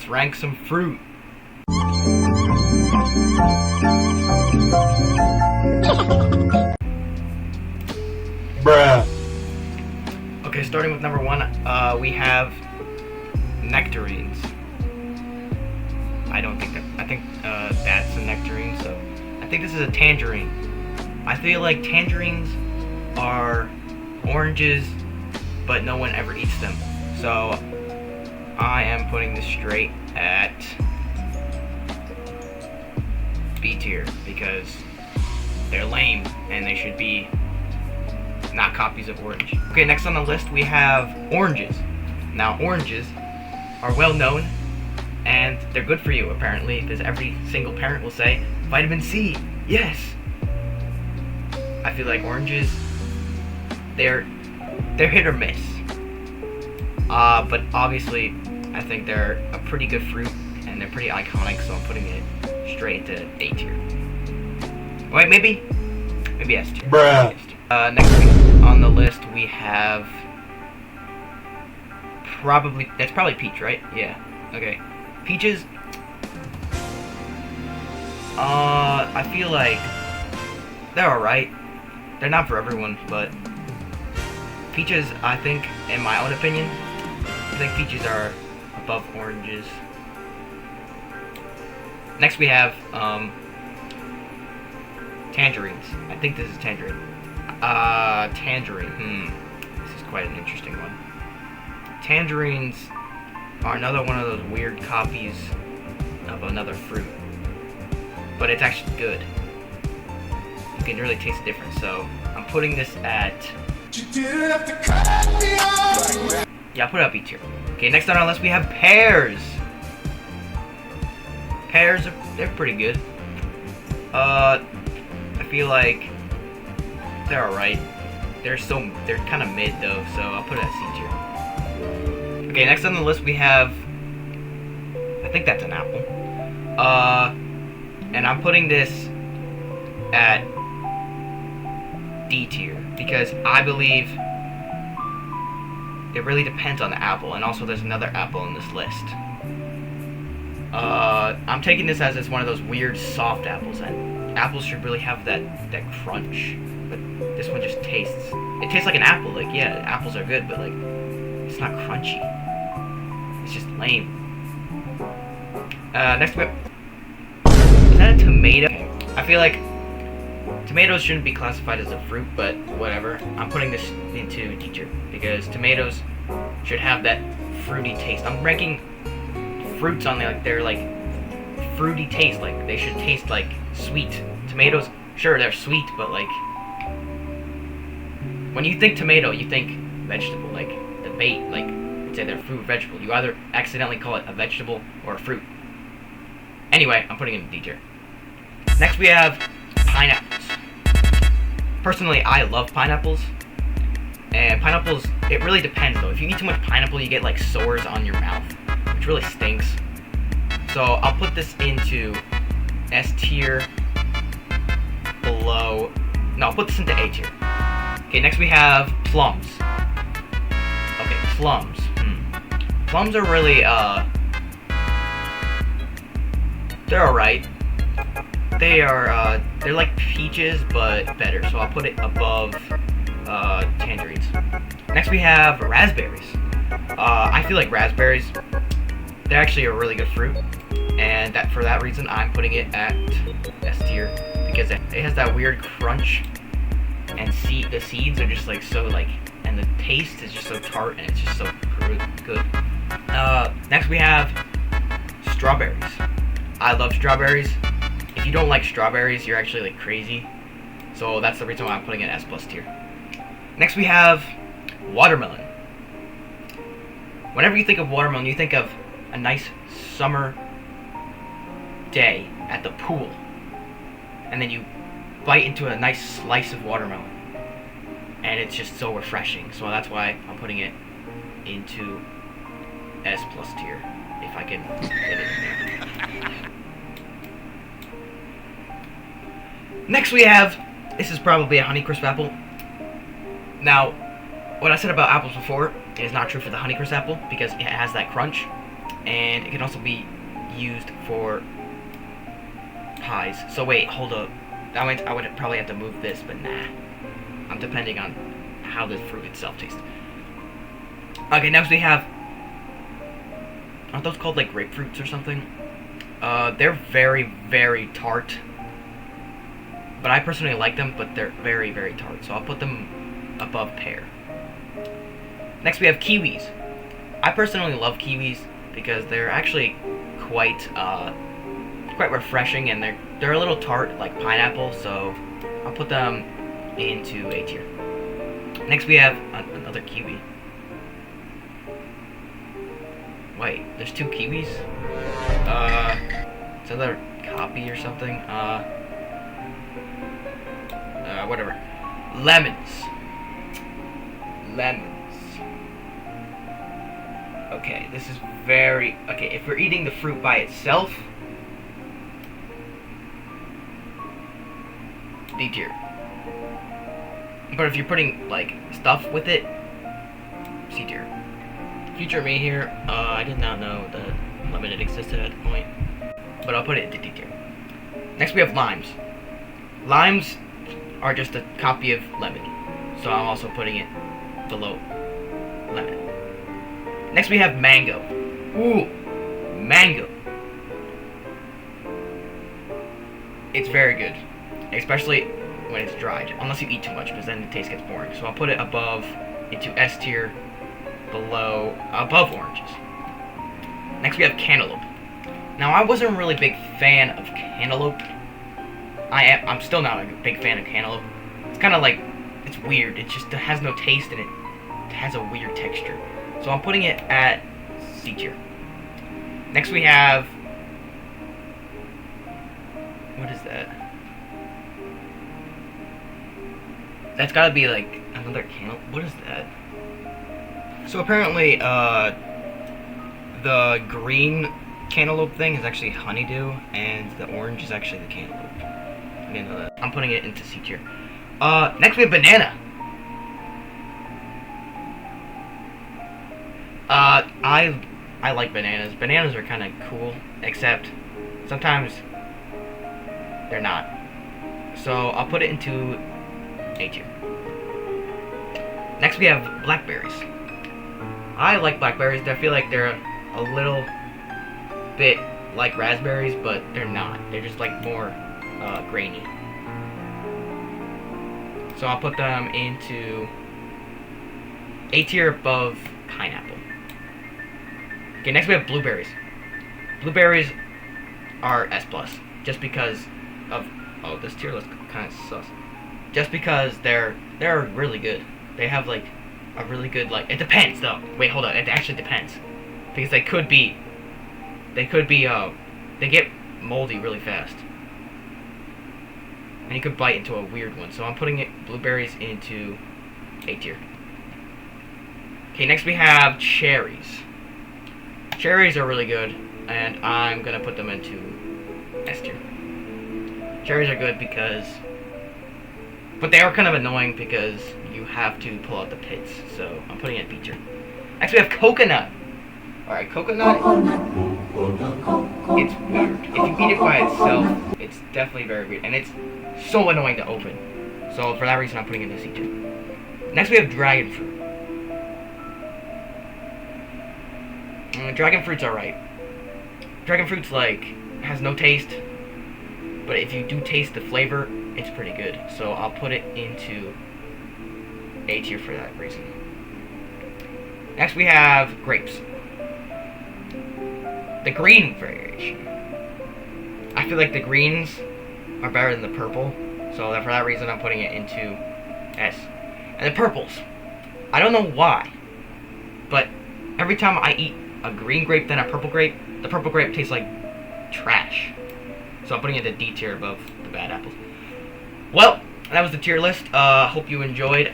let's rank some fruit. Bruh. Okay, starting with number 1, we have nectarines. I think that's a nectarine, so I think this is a tangerine. I feel like tangerines are oranges, but no one ever eats them. So I am putting this straight at B tier because they're lame and they should be not copies of orange. Okay, next on the list we have oranges. Now oranges are well known and they're good for you apparently, because every single parent will say vitamin C, yes. I feel like oranges, they're hit or miss. But obviously I think they're a pretty good fruit and they're pretty iconic, so I'm putting it straight to A tier. Wait, maybe S tier. Bruh. Next week on the list we have that's probably peach, right? Yeah. Okay. Peaches. I feel like they're alright. They're not for everyone, but peaches, I think, in my own opinion, I think peaches are above oranges. Next we have tangerines. I think this is tangerine. Tangerine. This is quite an interesting one. Tangerines are another one of those weird copies of another fruit, but it's actually good. You can really taste the difference. So I'm putting this at. Yeah, I'll put it at B tier. Okay, next on our list we have pears. Pears they're pretty good. I feel like they're alright. They're kind of mid though, so I'll put it at C tier. Okay, next on the list we have, I think that's an apple. And I'm putting this at D tier because I believe it really depends on the apple, and also there's another apple in this list. I'm taking this as it's one of those weird soft apples, and apples should really have that crunch, but this one just tastes. It tastes like an apple. Like, yeah, apples are good, but like it's not crunchy. It's just lame. Next we have, is that a tomato? I feel like tomatoes shouldn't be classified as a fruit, but whatever. I'm putting this into D tier because tomatoes should have that fruity taste. I'm ranking fruits on there like they're like fruity taste, like they should taste like sweet. Tomatoes, sure they're sweet, but like when you think tomato, you think vegetable, like the bait, like say they're fruit or vegetable. You either accidentally call it a vegetable or a fruit. Anyway, I'm putting it in D tier. Next we have pineapples. Personally, I love pineapples. And pineapples, it really depends though. If you eat too much pineapple, you get like sores on your mouth, which really stinks. So I'll put this into S tier below. No, I'll put this into A tier. Okay, next we have plums. Okay, plums. Plums are really, they're alright. They're like peaches, but better. So I'll put it above tangerines. Next we have raspberries. I feel like raspberries, they're actually a really good fruit, and for that reason I'm putting it at S tier because it has that weird crunch, and the seeds are just like so like, and the taste is just so tart, and it's just so good. Next we have strawberries. I love strawberries. If you don't like strawberries, you're actually like crazy. So that's the reason why I'm putting it in S+ tier. Next we have watermelon. Whenever you think of watermelon, you think of a nice summer day at the pool, and then you bite into a nice slice of watermelon, and it's just so refreshing. So that's why I'm putting it into S+ tier, if I can get it in there. Next we have, this is probably a Honeycrisp apple. Now, what I said about apples before is not true for the Honeycrisp apple because it has that crunch. and it can also be used for pies. So wait, hold up. I would probably have to move this, but nah. I'm depending on how the fruit itself tastes. Okay, next we have, aren't those called like grapefruits or something? They're very, very tart. But I personally like them, but they're very, very tart. So I'll put them above pear. Next we have kiwis. I personally love kiwis because they're actually quite refreshing, and they're a little tart like pineapple, so I'll put them into A tier. Next we have another kiwi. Wait, there's two kiwis? It's another copy or something. Whatever. Lemons. Okay, this is very... Okay, if we're eating the fruit by itself, D tier. But if you're putting, like, stuff with it, C tier. Future me here, I did not know that lemonade existed at the point, but I'll put it into D tier. Next we have limes. Limes are just a copy of lemon, so I'm also putting it below lemon. Next we have mango. Ooh, mango. It's very good, especially when it's dried, unless you eat too much, because then the taste gets boring. So I'll put it above, into S tier, above oranges. Next we have cantaloupe. Now I wasn't a really big fan of cantaloupe. I'm still not a big fan of cantaloupe. It's kind of like, it's weird. It just has no taste, and it has a weird texture. So I'm putting it at C tier. Next we have, what is that? That's gotta be like another cantaloupe. What is that? So apparently, the green cantaloupe thing is actually honeydew, and the orange is actually the cantaloupe. I didn't know that. I'm putting it into C tier. Next we have banana. I like bananas. Bananas are kind of cool, except sometimes they're not. So I'll put it into A tier. Next we have blackberries. I like blackberries. I feel like they're a little bit like raspberries, but they're not. They're just like more grainy. So I'll put them into A tier above pineapple. Okay, next we have blueberries. Blueberries are S+, just because of... Oh, this tier list kind of sus. Just because they're really good. They have, like, a really good, like... It depends, though. Wait, hold on. It actually depends. Because they get moldy really fast. And you could bite into a weird one. So I'm putting blueberries into A tier. Okay, next we have cherries. Cherries are really good, and I'm gonna put them into S tier. Cherries are good because... But they are kind of annoying because you have to pull out the pits, so I'm putting it B tier. Next we have coconut. Alright, coconut, it's weird. If you eat it by itself, it's definitely very weird, and it's so annoying to open. So for that reason, I'm putting it in C tier. Next we have dragon fruit. Dragon fruit's alright. Dragon fruit's like, has no taste, but if you do taste the flavor, it's pretty good. So I'll put it into A tier for that reason. Next we have grapes. The green variation. I feel like the greens are better than the purple, so for that reason I'm putting it into S. And the purples, I don't know why, but every time I eat a green grape than a purple grape, the purple grape tastes like trash. So I'm putting it in D tier above the bad apples. Well, that was the tier list. Hope you enjoyed.